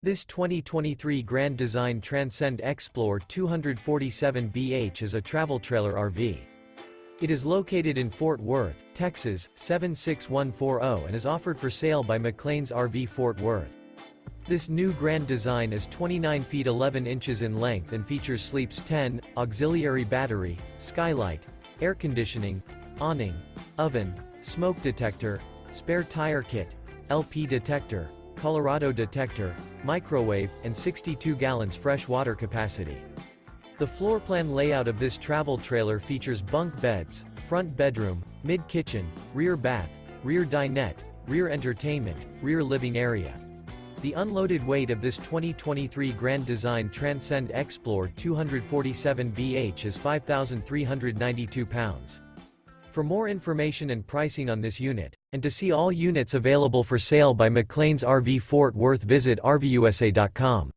This 2023 Grand Design Transcend Xplor 247BH is a travel trailer RV. It is located in Fort Worth, Texas, 76140 and is offered for sale by McClain's RV Fort Worth. This new Grand Design is 29 feet 11 inches in length and features sleeps 10, auxiliary battery, skylight, air conditioning, awning, oven, smoke detector, spare tire kit, LP detector, Colorado detector, microwave, and 62 gallons fresh water capacity. The floor plan layout of this travel trailer features bunk beds, front bedroom, mid-kitchen, rear bath, rear dinette, rear entertainment, rear living area. The unloaded weight of this 2023 Grand Design Transcend Xplor 247BH is 5,392 pounds. For more information and pricing on this unit, and to see all units available for sale by McClain's RV Fort Worth, visit RVUSA.com.